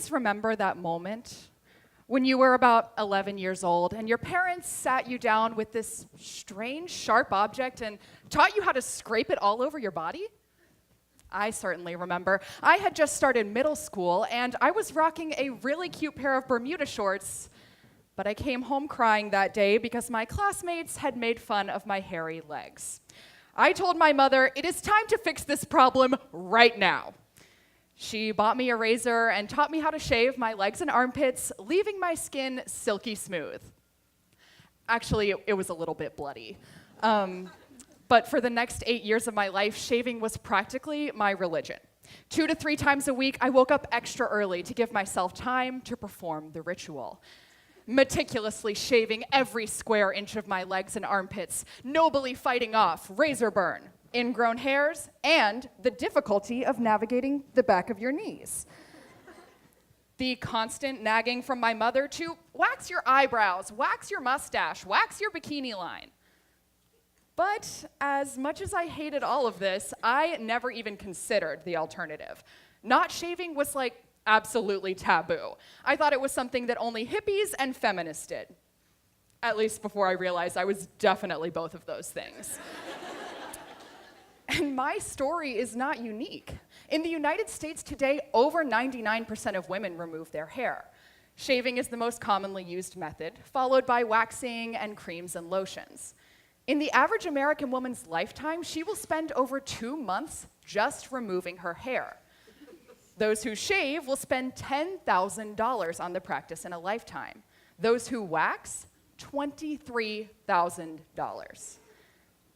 guys remember that moment when you were about 11 years old and your parents sat you down with this strange, sharp object and taught you how to scrape it all over your body? I certainly remember. I had just started middle school and I was rocking a really cute pair of Bermuda shorts, but I came home crying that day because my classmates had made fun of my hairy legs. I told my mother, it is time to fix this problem right now. She bought me a razor and taught me how to shave my legs and armpits, leaving my skin silky smooth. Actually, it was a little bit bloody. But for the next 8 years of my life, shaving was practically my religion. 2 to 3 times a week, I woke up extra early to give myself time to perform the ritual. Meticulously shaving every square inch of my legs and armpits, nobly fighting off razor burn, ingrown hairs, and the difficulty of navigating the back of your knees. The constant nagging from my mother to wax your eyebrows, wax your mustache, wax your bikini line. But as much as I hated all of this, I never even considered the alternative. Not shaving was like absolutely taboo. I thought it was something that only hippies and feminists did. At least before I realized I was definitely both of those things. And my story is not unique. In the United States today, over 99% of women remove their hair. Shaving is the most commonly used method, followed by waxing and creams and lotions. In the average American woman's lifetime, she will spend over 2 months just removing her hair. Those who shave will spend $10,000 on the practice in a lifetime. Those who wax, $23,000.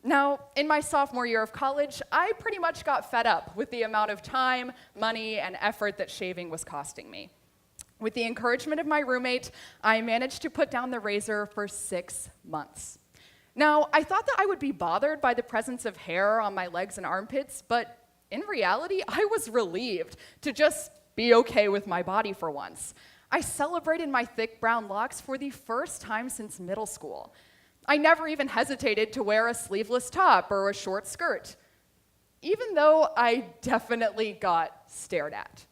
Now, in my sophomore year of college, I pretty much got fed up with the amount of time, money, and effort that shaving was costing me. With the encouragement of my roommate, I managed to put down the razor for 6 months. Now, I thought that I would be bothered by the presence of hair on my legs and armpits, but in reality, I was relieved to just be okay with my body for once. I celebrated my thick brown locks for the first time since middle school. I never even hesitated to wear a sleeveless top or a short skirt, even though I definitely got stared at.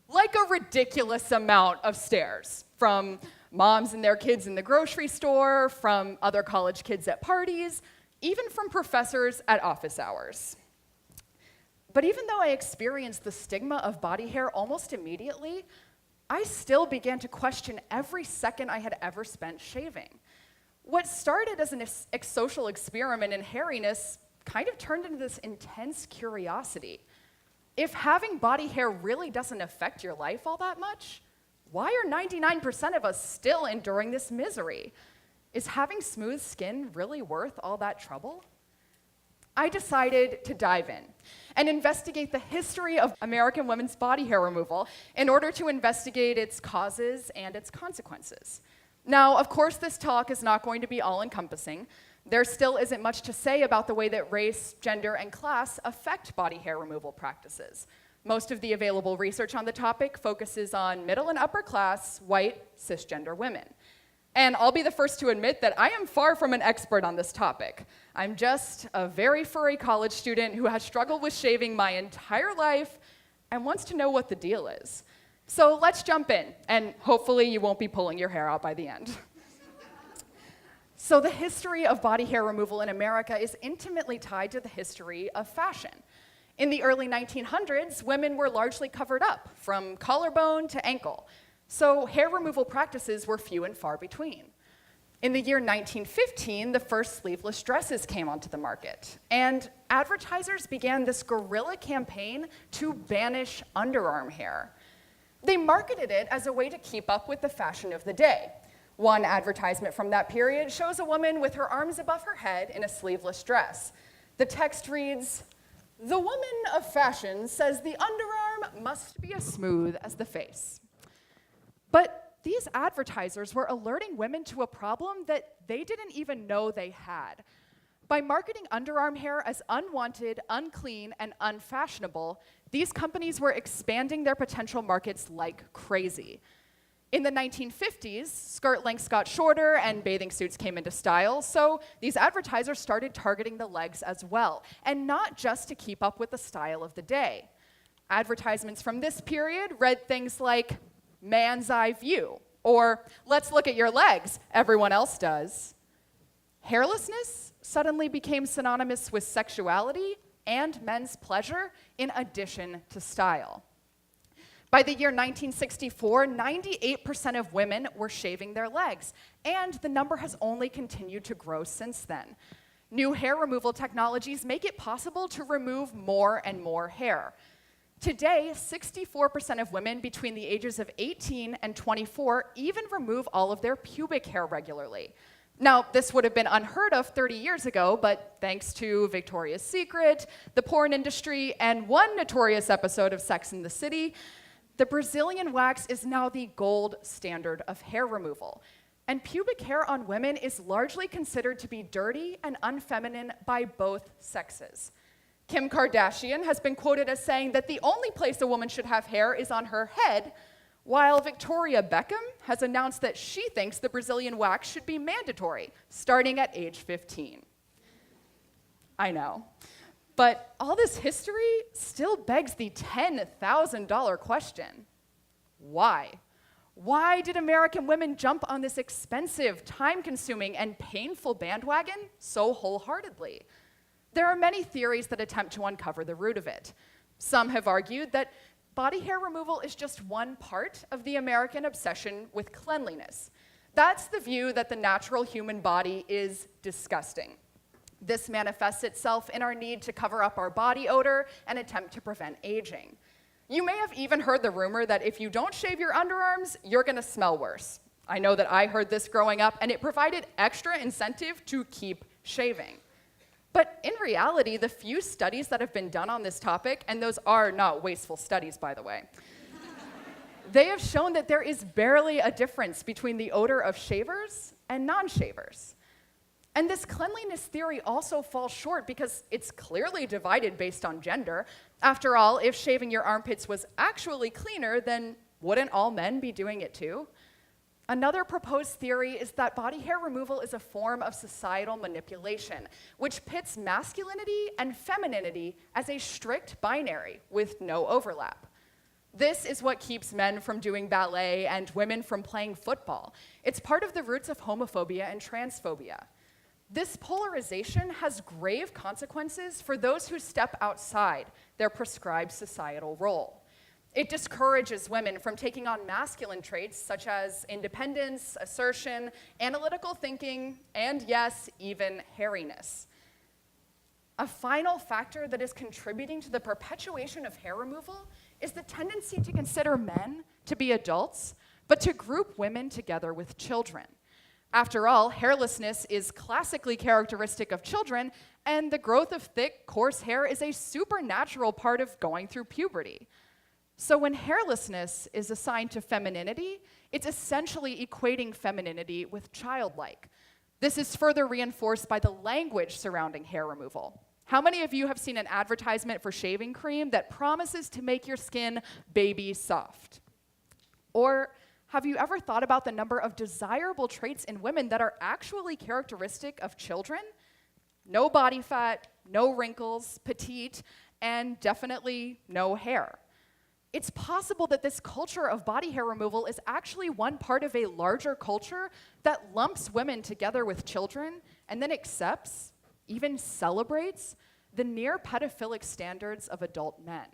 Like a ridiculous amount of stares, from moms and their kids in the grocery store, from other college kids at parties, even from professors at office hours. But even though I experienced the stigma of body hair almost immediately, I still began to question every second I had ever spent shaving. What started as an social experiment in hairiness kind of turned into this intense curiosity. If having body hair really doesn't affect your life all that much, why are 99% of us still enduring this misery? Is having smooth skin really worth all that trouble? I decided to dive in and investigate the history of American women's body hair removal in order to investigate its causes and its consequences. Now, of course, this talk is not going to be all-encompassing. There still isn't much to say about the way that race, gender, and class affect body hair removal practices. Most of the available research on the topic focuses on middle and upper class, white, cisgender women. And I'll be the first to admit that I am far from an expert on this topic. I'm just a very furry college student who has struggled with shaving my entire life and wants to know what the deal is. So let's jump in, and hopefully you won't be pulling your hair out by the end. So the history of body hair removal in America is intimately tied to the history of fashion. In the early 1900s, women were largely covered up, from collarbone to ankle. So hair removal practices were few and far between. In the year 1915, the first sleeveless dresses came onto the market, and advertisers began this guerrilla campaign to banish underarm hair. They marketed it as a way to keep up with the fashion of the day. One advertisement from that period shows a woman with her arms above her head in a sleeveless dress. The text reads, "The woman of fashion says the underarm must be as smooth as the face." But these advertisers were alerting women to a problem that they didn't even know they had. By marketing underarm hair as unwanted, unclean, and unfashionable, these companies were expanding their potential markets like crazy. In the 1950s, skirt lengths got shorter and bathing suits came into style, so these advertisers started targeting the legs as well, and not just to keep up with the style of the day. Advertisements from this period read things like, man's eye view, or let's look at your legs, everyone else does. Hairlessness suddenly became synonymous with sexuality and men's pleasure in addition to style. By the year 1964, 98% of women were shaving their legs, and the number has only continued to grow since then. New hair removal technologies make it possible to remove more and more hair. Today, 64% of women between the ages of 18 and 24 even remove all of their pubic hair regularly. Now, this would have been unheard of 30 years ago, but thanks to Victoria's Secret, the porn industry, and one notorious episode of Sex and the City, the Brazilian wax is now the gold standard of hair removal. And pubic hair on women is largely considered to be dirty and unfeminine by both sexes. Kim Kardashian has been quoted as saying that the only place a woman should have hair is on her head, while Victoria Beckham has announced that she thinks the Brazilian wax should be mandatory, starting at age 15. I know. But all this history still begs the $10,000 question. Why? Why did American women jump on this expensive, time-consuming, and painful bandwagon so wholeheartedly? There are many theories that attempt to uncover the root of it. Some have argued that body hair removal is just one part of the American obsession with cleanliness. That's the view that the natural human body is disgusting. This manifests itself in our need to cover up our body odor and attempt to prevent aging. You may have even heard the rumor that if you don't shave your underarms, you're gonna smell worse. I know that I heard this growing up, and it provided extra incentive to keep shaving. But in reality, the few studies that have been done on this topic, and those are not wasteful studies, by the way, they have shown that there is barely a difference between the odor of shavers and non-shavers. And this cleanliness theory also falls short because it's clearly divided based on gender. After all, if shaving your armpits was actually cleaner, then wouldn't all men be doing it too? Another proposed theory is that body hair removal is a form of societal manipulation, which pits masculinity and femininity as a strict binary with no overlap. This is what keeps men from doing ballet and women from playing football. It's part of the roots of homophobia and transphobia. This polarization has grave consequences for those who step outside their prescribed societal role. It discourages women from taking on masculine traits such as independence, assertion, analytical thinking, and yes, even hairiness. A final factor that is contributing to the perpetuation of hair removal is the tendency to consider men to be adults, but to group women together with children. After all, hairlessness is classically characteristic of children, and the growth of thick, coarse hair is a supernatural part of going through puberty. So when hairlessness is assigned to femininity, it's essentially equating femininity with childlike. This is further reinforced by the language surrounding hair removal. How many of you have seen an advertisement for shaving cream that promises to make your skin baby soft? Or have you ever thought about the number of desirable traits in women that are actually characteristic of children? No body fat, no wrinkles, petite, and definitely no hair. It's possible that this culture of body hair removal is actually one part of a larger culture that lumps women together with children and then accepts, even celebrates, the near pedophilic standards of adult men.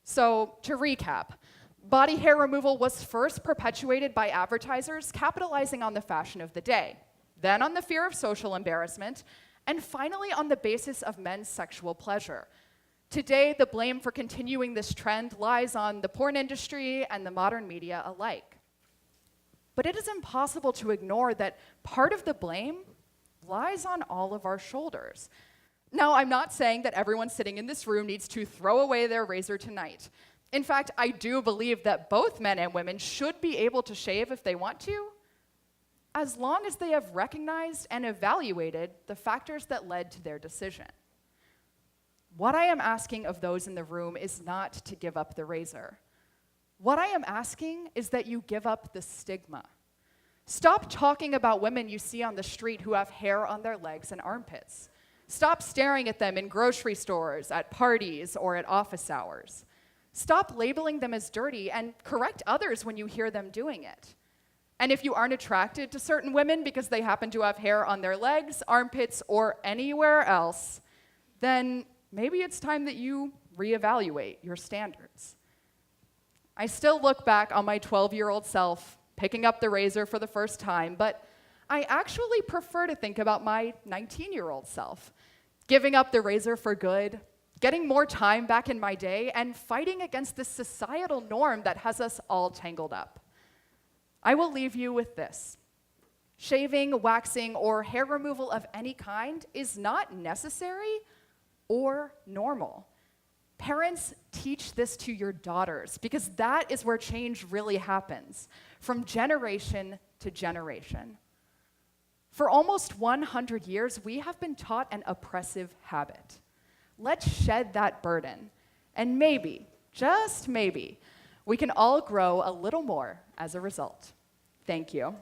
So, to recap, body hair removal was first perpetuated by advertisers capitalizing on the fashion of the day, then on the fear of social embarrassment, and finally on the basis of men's sexual pleasure. Today, the blame for continuing this trend lies on the porn industry and the modern media alike. But it is impossible to ignore that part of the blame lies on all of our shoulders. Now, I'm not saying that everyone sitting in this room needs to throw away their razor tonight. In fact, I do believe that both men and women should be able to shave if they want to, as long as they have recognized and evaluated the factors that led to their decision. What I am asking of those in the room is not to give up the razor. What I am asking is that you give up the stigma. Stop talking about women you see on the street who have hair on their legs and armpits. Stop staring at them in grocery stores, at parties, or at office hours. Stop labeling them as dirty and correct others when you hear them doing it. And if you aren't attracted to certain women because they happen to have hair on their legs, armpits, or anywhere else, then maybe it's time that you reevaluate your standards. I still look back on my 12-year-old self picking up the razor for the first time, but I actually prefer to think about my 19-year-old self giving up the razor for good, getting more time back in my day, and fighting against this societal norm that has us all tangled up. I will leave you with this. Shaving, waxing, or hair removal of any kind is not necessary or normal. Parents, teach this to your daughters, because that is where change really happens, from generation to generation. For almost 100 years, we have been taught an oppressive habit. Let's shed that burden, and maybe, just maybe, we can all grow a little more as a result. Thank you.